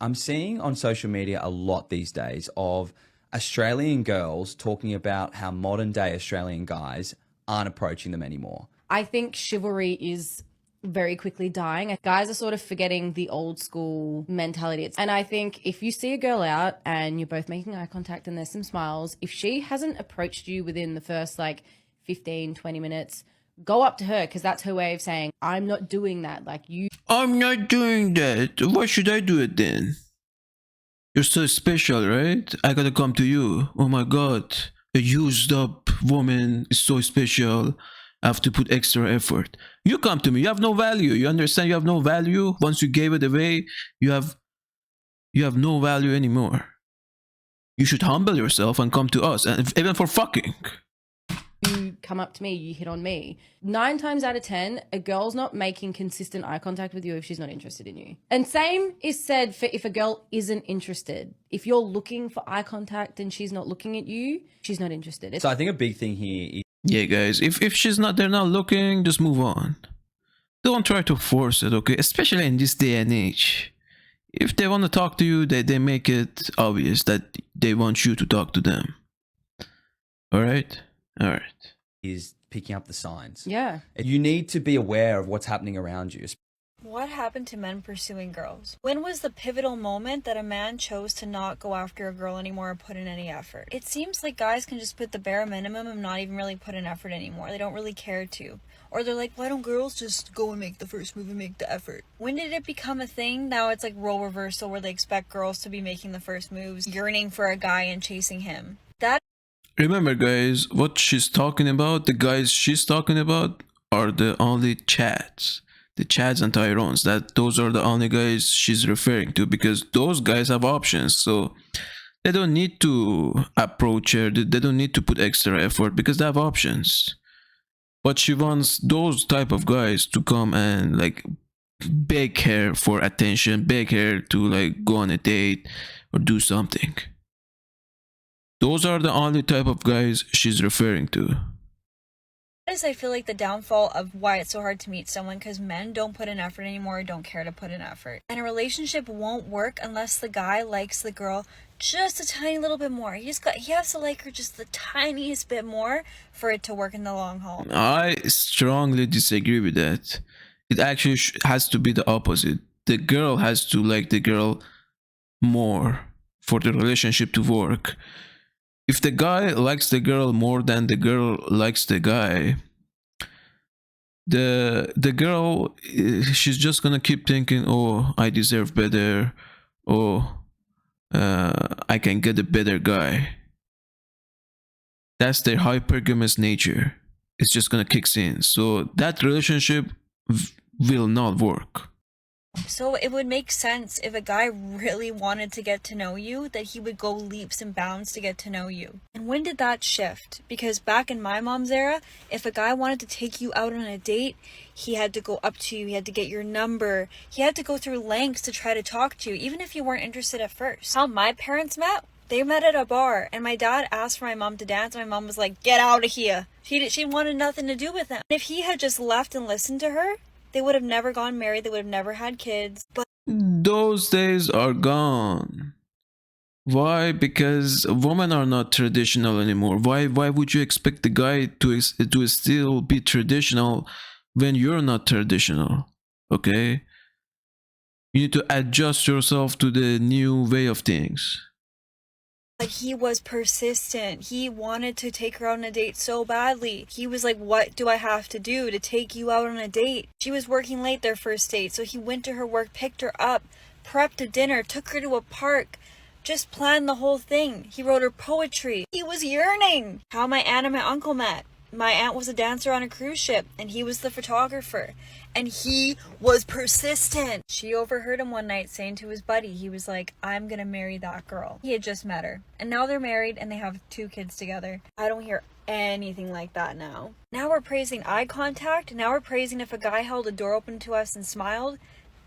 I'm seeing on social media a lot these days of Australian girls talking about how modern day Australian guys aren't approaching them anymore. I think chivalry is very quickly dying. Guys are sort of forgetting the old school mentality. And I think if you see a girl out and you're both making eye contact and there's some smiles, if she hasn't approached you within the first like 15, 20 minutes, go up to her, because that's her way of saying, I'm not doing that. Like, I'm not doing that. Why should I do it then? You're so special, right? I gotta come to you. Oh my god. A used up woman is so special. I have to put extra effort. You come to me. You have no value. You understand? You have no value. Once you gave it away, you have no value anymore. You should humble yourself and come to us, and even for fucking. you come up to me, you hit on me. 9 times out of 10, a girl's not making consistent eye contact with you if she's not interested in you. And same is said for if a girl isn't interested. If you're looking for eye contact and she's not looking at you, she's not interested. So I think a big thing here is, Yeah, guys, if she's not, they're not looking, just move on. Don't try to force it, okay? Especially in this day and age. If they want to talk to you, they make it obvious that they want you to talk to them. Alright? Alright. is picking up the signs. Yeah. You need to be aware of what's happening around you. What happened to men pursuing girls? When was the pivotal moment that a man chose to not go after a girl anymore or put in any effort? It seems like guys can just put the bare minimum and not even really put in effort anymore. They don't really care to. Or they're like, why don't girls just go and make the first move and make the effort? When did it become a thing? Now it's like role reversal where they expect girls to be making the first moves, yearning for a guy and chasing him. That Remember, guys, what she's talking about, the guys she's talking about are the only Chads. The Chads and Tyrones. Those are the only guys she's referring to, because those guys have options. So they don't need to approach her. They don't need to put extra effort because they have options. But she wants those type of guys to come and like beg her for attention, beg her to like go on a date or do something. Those are the only type of guys she's referring to. is, I feel like, the downfall of why it's so hard to meet someone, because men don't put in effort anymore, don't care to put in effort. And a relationship won't work unless the guy likes the girl just a tiny little bit more. He has to like her just the tiniest bit more for it to work in the long haul. I strongly disagree with that. It actually has to be the opposite. The girl has to like the girl more for the relationship to work. If the guy likes the girl more than the girl likes the guy, the girl, she's just gonna keep thinking, oh, I deserve better, oh, I can get a better guy. That's their hypergamous nature. It's just gonna kick in. So that relationship will not work. So it would make sense if a guy really wanted to get to know you, that he would go leaps and bounds to get to know you. And when did that shift? Because back in my mom's era, if a guy wanted to take you out on a date, he had to go up to you, he had to get your number, he had to go through lengths to try to talk to you, even if you weren't interested at first. How my parents met? They met at a bar, and my dad asked for my mom to dance, and my mom was like, get out of here. She wanted nothing to do with him. If he had just left and listened to her, they would have never gone married, they would have never had kids. But those days are gone. Why? Because women are not traditional anymore. Why would you expect the guy to still be traditional when you're not traditional? Okay? You need to adjust yourself to the new way of things. he was persistent. He wanted to take her out on a date so badly. He was like, what do I have to do to take you out on a date? She was working late their first date, so he went to her work, picked her up, prepped a dinner, took her to a park, just planned the whole thing. He wrote her poetry. He was yearning. How my aunt and my uncle met. My aunt was a dancer on a cruise ship, and he was the photographer. And he was persistent. She overheard him one night saying to his buddy, he was like, I'm gonna marry that girl. He had just met her. And now they're married and they have 2 kids together. I don't hear anything like that now. Now we're praising eye contact. Now we're praising if a guy held a door open to us and smiled.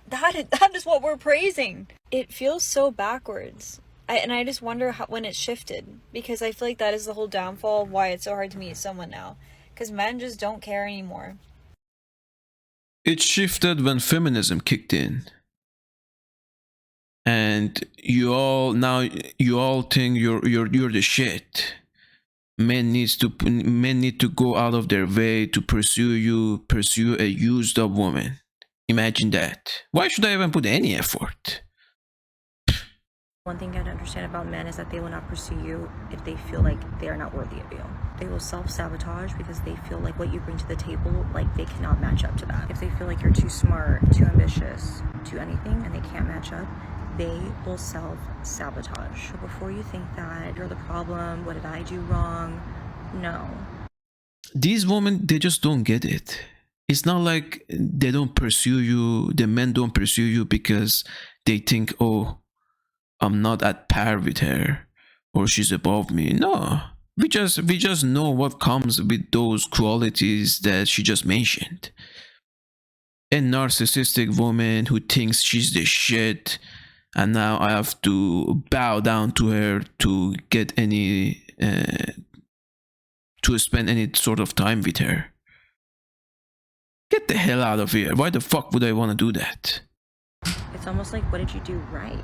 That is what we're praising. It feels so backwards. I just wonder when it shifted, because I feel like that is the whole downfall of why it's so hard to meet someone now, because men just don't care anymore. It shifted when feminism kicked in. and you all think you're the shit. Men need to go out of their way to pursue a used up woman. Imagine that. Why should I even put any effort? One thing you gotta understand about men is that they will not pursue you if they feel like they are not worthy of you. They will self-sabotage because they feel like what you bring to the table, like they cannot match up to that. If they feel like you're too smart, too ambitious, too anything, and they can't match up, they will self-sabotage. So before you think that you're the problem, what did I do wrong? No. These women, they just don't get it. It's not like they don't pursue you, the men don't pursue you because they think, oh, I'm not at par with her or she's above me. No, we just know what comes with those qualities that she just mentioned. A narcissistic woman who thinks she's the shit, and now I have to bow down to her to get any to spend any sort of time with her. Get the hell out of here. Why the fuck would I want to do that? It's almost like, what did you do right?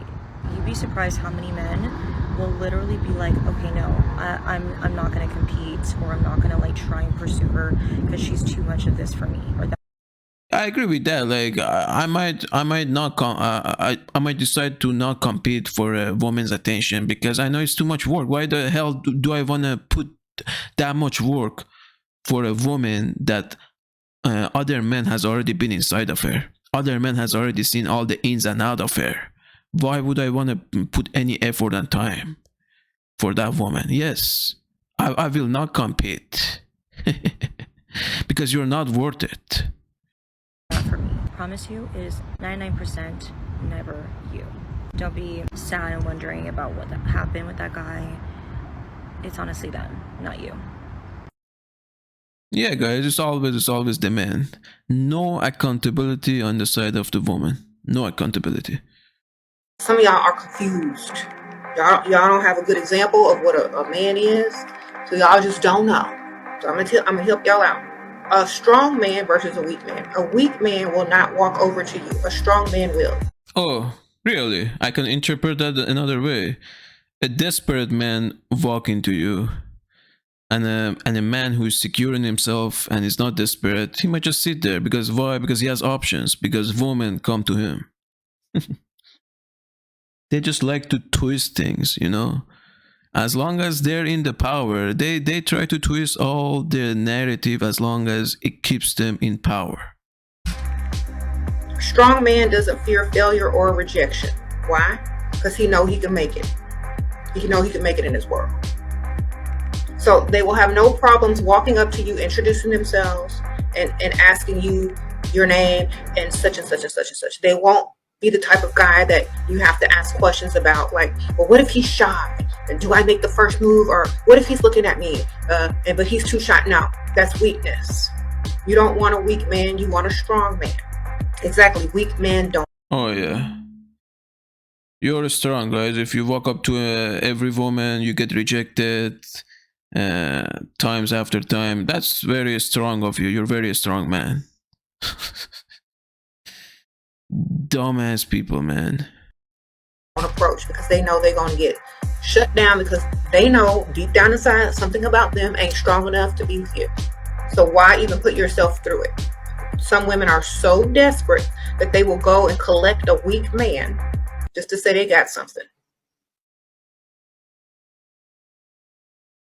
You'd be surprised how many men will literally be like, okay, no, I'm not gonna compete, or I'm not gonna like try and pursue her because she's too much of this for me, or that. I agree with that. Like I might not I might decide to not compete for a woman's attention because I know it's too much work. Why the hell do I want to put that much work for a woman that other men has already been inside of her? Other men has already seen all the ins and out of her. Why would I want to put any effort and time for that woman? Yes, I will not compete because you're not worth it. Not for me. I promise you, it is 99% never you. Don't be sad and wondering about what happened with that guy. It's honestly them, not you. Yeah, guys, it's always the man. No accountability on the side of the woman. No accountability. Some of y'all are confused. Y'all don't have a good example of what a man is, so y'all just don't know. So I'm gonna help y'all out. A strong man versus a weak man. A weak man will not walk over to you. A strong man will. Oh, really? I can interpret that another way. A desperate man walk into you, and a man who is secure in himself and is not desperate, he might just sit there. Because why? Because he has options. Because women come to him. They just like to twist things, you know. As long as they're in the power, they try to twist all the narrative as long as it keeps them in power. A strong man doesn't fear failure or rejection. Why? Because he know he can make it. He know he can make it in this world. So they will have no problems walking up to you, introducing themselves, and asking you your name and such and such and such and such. They won't be the type of guy that you have to ask questions about, like, well, what if he's shy? And do I make the first move? Or what if he's looking at me? But he's too shy. No, that's weakness. You don't want a weak man. You want a strong man. Exactly. Weak men don't. Oh, yeah. You're strong, guys. If you walk up to every woman, you get rejected times after time. That's very strong of you. You're very strong, man. Dumbass people, man. Approach because they know they're going to get shut down because they know deep down inside something about them ain't strong enough to be with you. So why even put yourself through it? Some women are so desperate that they will go and collect a weak man just to say they got something.